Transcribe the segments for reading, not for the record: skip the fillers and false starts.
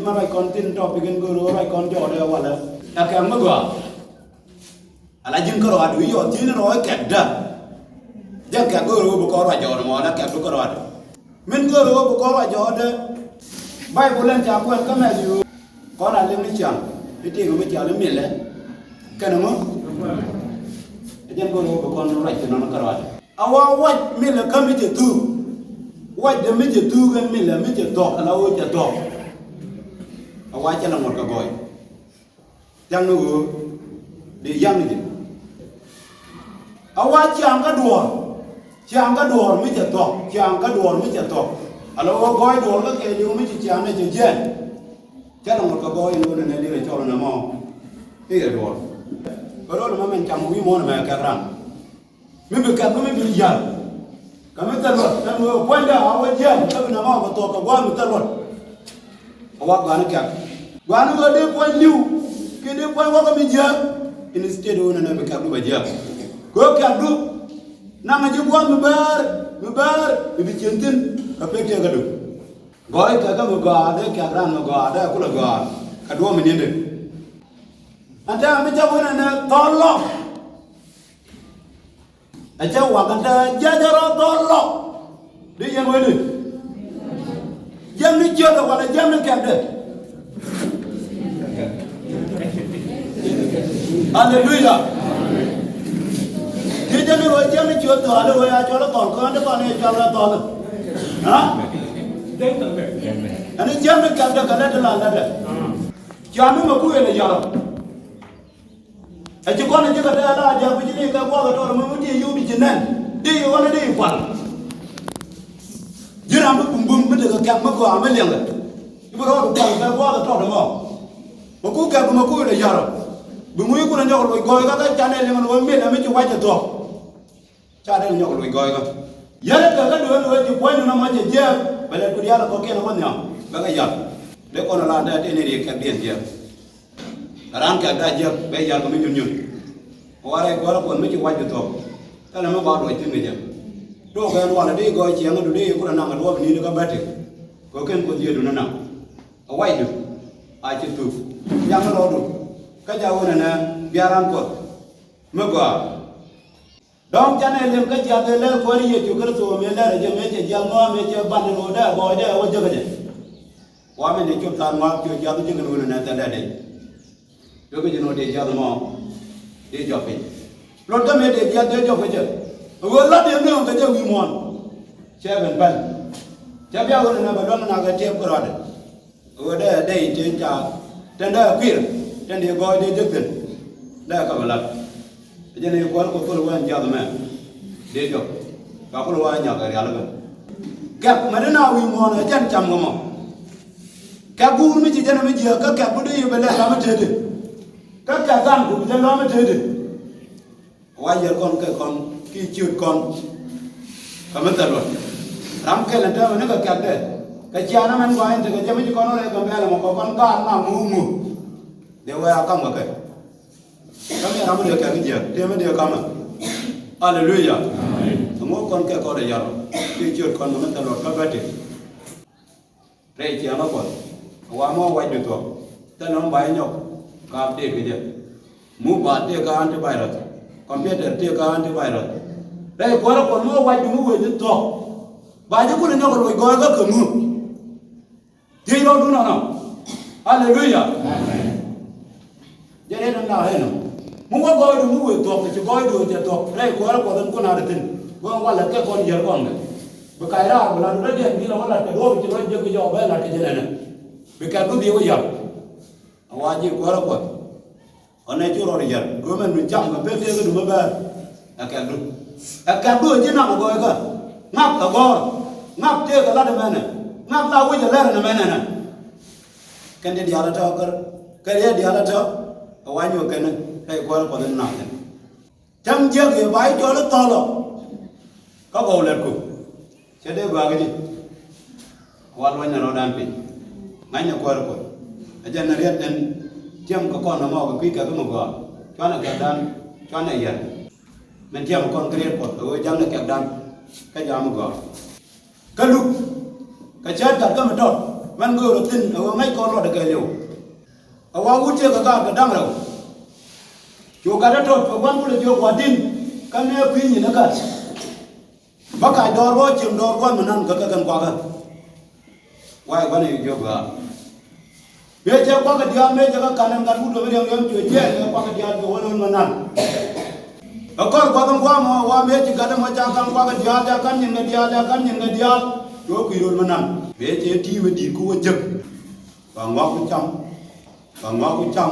mà bài con tin cho begin guru bài con cho đây wala ta kẹm mà gua ala jin ko ro du yo tin ro kẹm da jang kẹm guru bu ko ro jo mo na kẹm bu ko ro min guru bu ko ro jo de bài bu len cha quen ka me yu có là lên đi chẳng cái tiền của mình chào lên miền lên cái nào không dân cô đâu con nó lại cho nó caro awa wat miền là cái mình chỉ tu wat để mình chỉ tu cái miền là mình chỉ đọc là ôi chỉ đọc awa chỉ là một cái gọi dân nó để dân này awa chẳng cái đùa mình chỉ đọc chẳng cái đùa mình chỉ đọc alo gọi đùa cái gì mình chỉ chẳng này chỉ chơi cái là một cái gói luôn này đi cho nó mò cái gì rồi cái đó là mình chăm quý môn mà cái răng mình bị cắt mình bị giật cái mình tận luật cái người quay ra họ quay giật cái mình mò cái tổ cái gói mình tận luật họ quay nó cắt gói nó đi quay liu cái đi quay qua cái mình giật instead of nó bị cắt nó bị giật cái cắt được nằm ở dưới gói mình bị chấn tin cái phải cái được gói cái người gà đấy cái răng người gà đấy cũng là gà cái đuôi mình nhìn được anh ta mới cho cái này to lắm anh ta hoặc anh ta giá ra to lắm đi dân với đi dân đi chưa được hoặc là dân đi kẹp được Hallelujah thì dân đi rồi dân đi chưa được rồi cho nó còn con này cho nó to nữa hả anh ấy chém nó kẹp được cái này là đấy chém nó mà cùi là giờ anh chỉ con này chỉ có đây là giờ bây giờ cái qua cái đó mà mới đi yêu bị chân nên đi yêu con này đi quằn giờ làm nó bùng bùng mới được cái kẹp mới qua mới liền rồi cái đó được cái qua cái đó đúng không mà cùi là giờ rồi bùng mũi cũng là nhau rồi gọi cái cha này liền rồi miết là mới chịu quay chật to cha này nhau rồi gọi cái giờ cái đứa rồi chịu quay nó mà chịu chơi bây giờ tôi là có kia nó vẫn nhỏ bây giờ để con là đây này đi cái điện kia ran cái đây giờ bây giờ có mình nhung qua đây qua là con mới chịu quay được thôi cái là nó bao đuổi chân người giờ đâu cái nó là đi gọi chiang nó đi cũng là nằm ở đâu đi nó có bát có cái con gì nó nằm ở quay được ai chịu tu yang nó đâu được cái cháu này nè biaran con mới qua dong cha này lên cái cha này lên coi đi chụp cái số mình lên rồi mấy chị giang nó mấy chị ban nó đã gọi đã ở chỗ cái qua mình đi chụp tàn ngọc chụp cha tôi chụp cái này tại đây rồi cái nó để cha nó để chụp cái rồi cái mình để cha để chụp cái chứ rồi lát điểm nữa cái chỗ gì mòn cha bên bên cha bây giờ này bà nó cái chép cái rồi rồi đây trên cha trên đây kia trên đây gọi để chụp cái đây các bạn cho nên quan của tôi là nhà tôi để cho các cô là nhà cái gì các mà nó nào vì mòn ở chân chầm không các cô mới chỉ cho nó mới giờ các cô đi về đây làm cái gì các gian của mình làm cái gì quay giờ con kia chửi con cảm ơn rồi làm cái lần đó nó cái đấy cái cha nó mình quay thì cái cha mới con nó lại cầm về là một con gan mà mù để quay không có cái kami ramu dia kaya dia, dia mana dia kama, Hallelujah. Semua kon kaya kau dah jalan, kicur kon mana terlalu kabati. Rei ciama kon, awam awai itu, tanam banyak, kap dia kerja, mubah dia kan antivirus, komputer dia kan antivirus. Rei korang kon mau awai itu tu, banyak pun yang kalau ikut ikut kamu, dia orang tu nana, Hallelujah. Jadi orang dah hendak. Mungkin kau itu mungkin tu, tapi kau itu je tu. Rei korang korang kau nak tin, kau wala ke kau ni jarang ni. Berkairan, bulan tu dia bila wala ke dua bicara je kerja apa lah kerja ni. Berkairan tu dia wajib. Wajib korang kau. Orang itu orang jar. Kau mencam kau betul ke dua ber. Akan tu je nak kau ikut. Ngap kau, ngap dia kalau ada mana. Ngap tahu je lah ada mana. Kan dia ada tahu kerja dia ada tahu. Awak ni kan. Hey, kau ada nak ni. Jam jaga bayi jual tolak. Kau kau lerku. Jadi bagai ni. Kau luar ni orang pi. Mana kau ada kau. Ajar nariat dan jam kau nak mau kau kau mau. Kau nak keadaan, kau nak iyan. Menjam kau kerja kau. Kau jam nak keadaan, kau jam kau. Kalau kau cakap kau betul. man go ro tin o ngai ko ro de ke leo awa u che ka dang ro yo ka da to ko wan ku le yo kwa din ka ne pin ni na ka ba ka dor bo chim dor kon manan ka kan kwa ka wai quan này chưa vừa bây giờ qua cái dia bây giờ các canam kan butuh beri yang cuci qua cái dia tu orang manan akor qua kan qua mà qua bây giờ kada macam kan qua cái dia ada kan yang dia ada kan yang dia yo kirul manan bây giờ ti mà đi ku jek bang wa ku cham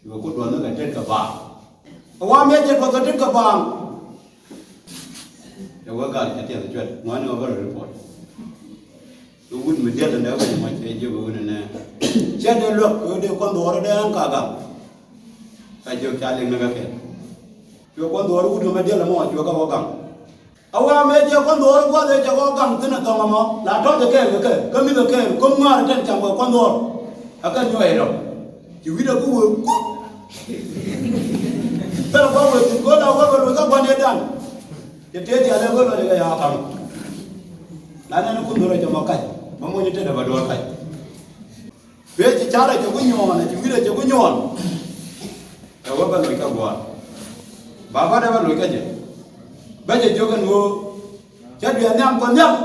yo ku don nó cái trên cả ba qua bây giờ qua cái trên cả ba yo qua cái tiền chuyện nói nó vào report tôi muốn mình biết là nếu mà chơi chơi vui này chơi được luật tôi đều con đồ đó ăn cả cả phải chơi chơi lên cái kia chơi con đồ đó cũng mà biết là mọi chơi cái găng à mấy chơi con đồ đó qua đây chơi cái găng thế nào tao mà là cho cái mình cái con ngon trên chẳng có con đồ à cái như vậy rồi chỉ biết là cũng vừa thế là có người có đâu có người các quan hệ đàn thì thế thì là có người cái hàng hàng là nó cũng rồi cho mà cái mà mua như thế là đồ cái bây giờ cha lại cho cái nhon này chỉ biết là cho cái nhon rồi có cái cái quả bà đã bắt cái gì bây giờ cho cái ngô chết việt nam còn nhầm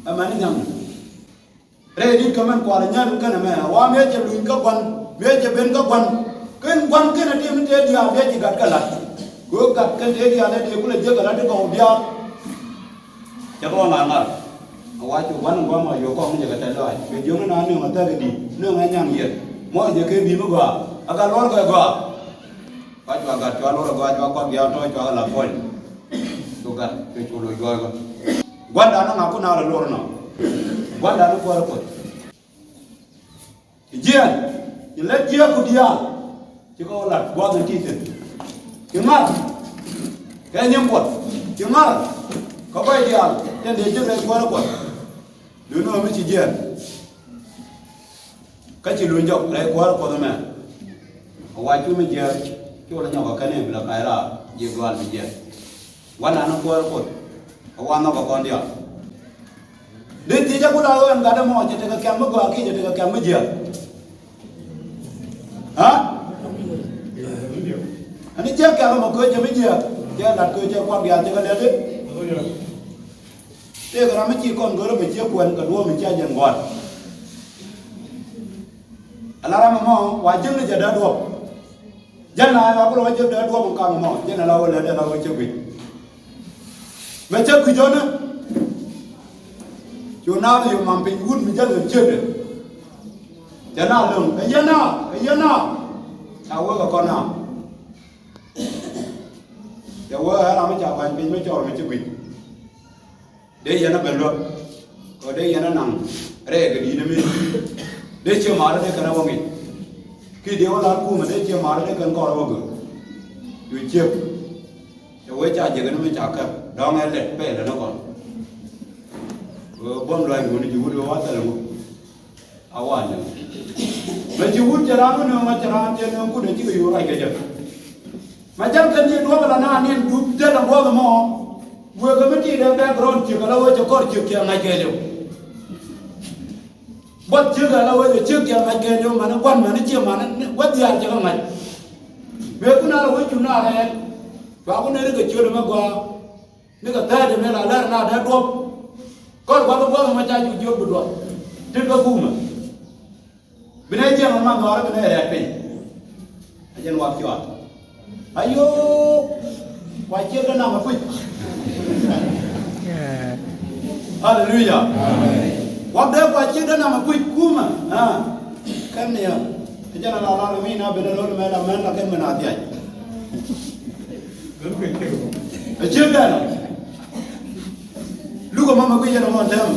mà nó nhầm đây đi cái mình quả là nhầm cái này mà hoa mấy giờ lùi các quan mấy giờ bên các quan cái này đi mình đi à bây giờ gạt cái lạnh cứ gạt cái thế đi à đây cũng là chưa cái lạnh cái còn bia chắc có mà ngờ quá chủ quán quá mà vô con bây giờ cái loại vì chúng nó nói nương mà ta cái đi nương anh nhang nhiệt mỗi giờ cái gì mới gõ à cái lót cái gõ quá cho gạt cho lót gõ cho con béo cho là phơi tôi gạt cái chủ lùi gõ con quán đó nó ngọc có nào là lót nào quán đó nó qua rồi jian thì lấy chia của dia chứ có là qua từ kia chứ mà cái nhâm quật chứ mà có bay dia trên để trước đây qua nó quật đứa nó mới chỉ diện cái chỉ luyện dọc lại quá có thôi mà ngoài chú mình diện chú là nhau cái này là cái là diện đoàn mình diện quan nó qua rồi quan nó có con đi à đến thì chắc cũng đâu em cả đêm mỏi chỉ được cái mức qua kia chỉ được cái mức diện hả anh ấy chết cái mà cười cho mấy diện chết đặt cười cho quan biển cho cái đấy thế cái nó chỉ còn cái mình chia quần cả đua mình chia dần gọn, anh làm mà mò, vài chân nó chỉ đỡ đua, dân này nó có vài chân đỡ đua một càng mò, dân này lâu lên đây lâu chơi quỷ, vậy chơi quỷ cho nó, chỗ nào thì mà mình hút mình chơi được chơi được, dân nào lường, cái dân nào, sao có con nào, giờ có làm mấy trò bài mình mấy trò mình chơi quỷ. Đây giờ nó bền luôn, còn đây giờ nó nặng, đây cái gì nó mới, đây chưa mở đây cái nào vậy, khi điều là cũ mà đây chưa mở đây cần coi đâu vậy, rồi chưa, rồi cha chỉ cái nó mới chả cả, đó nghe lệ bể là nó còn, bom loài người nó chịu được quá trời luôn, áo anh nhỉ, mà chịu hút chả nó nữa mà chả ăn chả nó cũng để chịu yêu ai cái gì, mà chẳng cần gì đó là nó nên đục chân là bao giờ mà vừa cái mấy chị đem background chưa cái lâu cho con chưa kia ngay kia đâu, bắt chưa cái lâu rồi chưa kia ngay kia đâu mà nó quan mà nó chưa mà nó bắt gì cho nó ngay, bây giờ nào là với chúng nào này, và cũng nên cái chưa được mà qua, nếu cái tay thì mới là lỡ nào đã đuốc, con quá mà cha chưa bự rồi, trên cái khu mà, bên này chưa mà nói bên này đẹp đi, anh chân hoạt chưa, ayo, quay chưa cái nào mà quỳ. Hallelujah. Waktu apa cik dah nama kuih kuma, kan ni ya. Jangan lalu ni na benda lalu mana kan mana dia. Cik dah. Lu ko mama kuih jangan mana dem.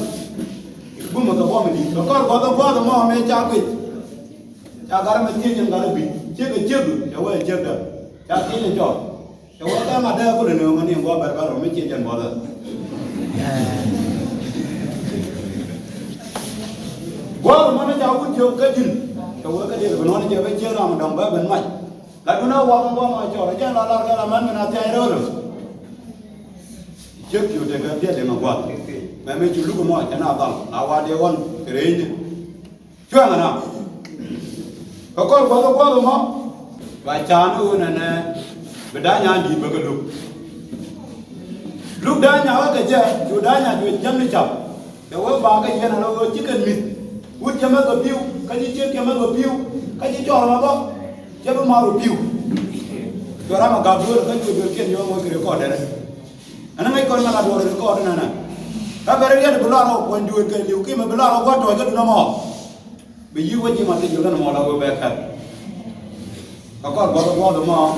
Buma ka bom ni. Kau kau mama me cak kuih. Cakar mesti jangan kalau bi. Cik, jawab cik dah. Cak ni jawab. Jawab kan ada aku dengar mana yang gua berbar, me cik jangan bola. Gua mana jauh jauh ke jin, jauh ke dia benar je baca ram domba benmai. Lalu na wang ma jauh aja lalar kalaman menati air orang. Cek jual dekat dia dengan gua. mà mấy chú lúc mà mọi cái nào bằng áo qua đeo con cái đấy chứ chưa là nào có con rồi mà và cha nó này về đá nhà gì mà cái lúc đá nhà cái gì chú đá nhà chú chấm đi chậm để với ba cái gì là nó chỉ cần mít út chấm cái piu cái gì chết chấm cái piu cái gì cho nó đó chấm cái màu piu cho ra mà gặp được cái chú được kiện vô một cái record đấy anh ấy còn là đồ record này nè các bạn biết là bữa nào quan đuôi cái liều kia mà bữa nào quan đuôi cái nó mò bị yêu cái gì mà tự nhiên nó mò đâu về khác có con qua đó mò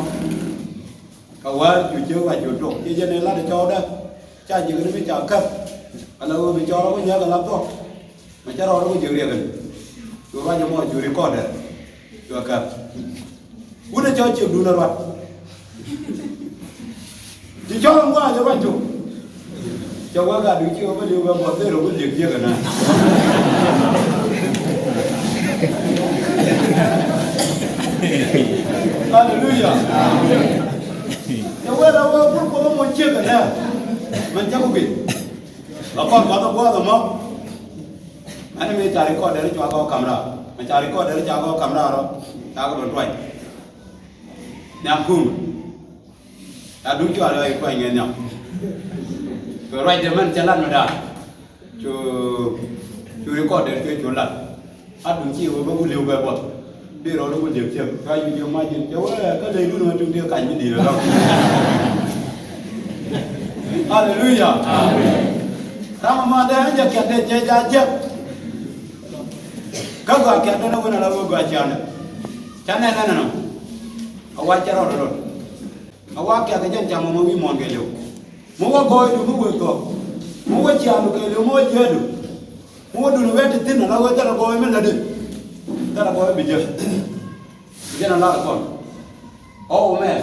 cậu á chú chưa và chú trộn cái dân này là để cho đó cha chỉ cái nó mới chào cấp anh đâu bị cho nó có nhớ là làm tốt mà cha đó nó có chịu được chú qua cho mọi chú record đấy chú cấp udah cho chịu đủ rồi chỉ cho nó qua cho bạn chú cho qua cả đứng chưa có điều vào một thế rồi có việc gì cả này Hallelujah cho qua đâu có một chiếc cả này mình chắc không biết và con có đâu qua rồi mà anh ấy cari kau dari cuma kau kamera mencari kau dari cuma kau kamera rồi ta có bật quay nhắm cung ta đúng chưa rồi quay nghe nhầm rồi right thì mình jalan mà chú record dari chú lần đúng chiều với bố liều về bột đi rồi nó có liều chiều cái gì nhiều mai chiều cái đây luôn mà chúng tiêu cảnh cái gì rồi đâu Hallelujah Rama mà đây giờ kẹt đây chơi ra chết các gã kẹt nó quên là gã chán này nào awak cara rồi awak kẹt cái chân chạm mà vi mòn cái liều mua gói được mua to mua chạm được cái liều mua chơi được mua được nó vét tin là nó gói mình là được ta là gói bây giờ nó là con ô mẹ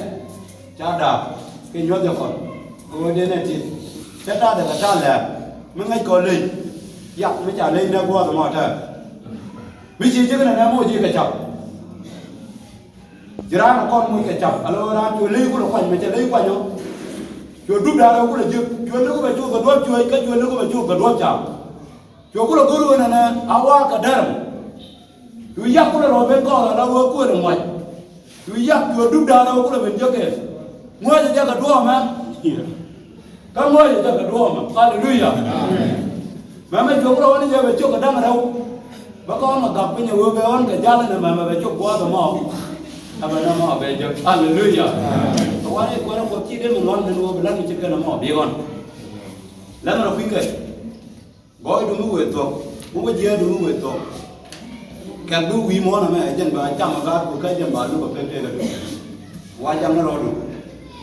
cha đạp cái nhót cho con ô đây này thì cha ta được cái cha là mình ngay còn lên giặc mới trả lên ra qua rồi mà trời vì chỉ cái này nó mua gì cái chọc chỉ ra một con mua cái chọc alo ra chuối lấy cũng là quanh mà chỉ lấy quanh nhau chuối đúc đá đâu cũng là chuối nước cũng phải chuối cả đuốc chuối cái chuối nước cũng phải chuối cả đuốc chảo chuối cũng là cứ luôn này awa cả đờm chuối giặc cũng là rồi bên con là đâu cũng là ngoài chuối giặc chuối đúc đá đâu cũng là bên trước kìa ngoài thì cả đuốc mà các ngôi thì cả đuốc mà hallelujah mà mấy chuối cũng đâu bây giờ phải chuối cả đâm ở đâu bà con mà gặp cái nhà vua về on cái gia đình mà về chụp qua tao mò mà nó mò về chứ hallelujah qua đây qua nó có chi đến một ngon thì nó lần chỉ cần nó mò biết con lần mà nó khuyên cái gói đúng người thuộc muốn cái gì đúng người thuộc càng đúng quý món là mẹ chân bà chăm mà gạt của cái chân bà lúc mà phê phê là được qua chăm nó rồi đủ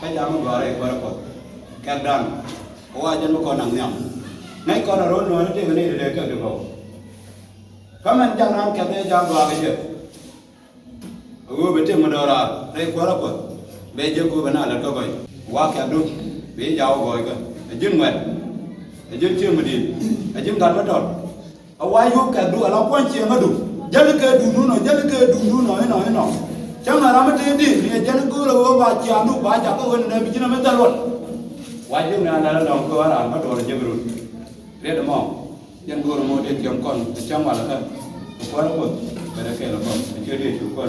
cái chăm nó vào đây qua nó còn càng đàn qua chân nó còn nặng nhầm ngay con là rồi nó đi cái này để được không các anh chẳng làm kẹt đây chẳng vào cái gì, bây giờ mình đâu ra, đây quá rồi, bây giờ cô bên nào là có vậy, quá kẹt luôn, bây giờ gọi cái, dân nguyện, dân chưa mà đi, dân gần bắt đầu, ở ngoài vô kẹt đủ, ở quan chiêm mà đủ, dân cái đủ nó, nói, chẳng là làm cái gì, dân cứ là vô bà chiêm đủ, bà chắc có vấn đề bị nó mới ta luôn, ngoài dân này là lòng cơ là bắt đầu là dân rồi, biết được không? Yang guru mau dia kiam kon, macam mana kan? Kuat pun, pada kela kon, jadi cukup.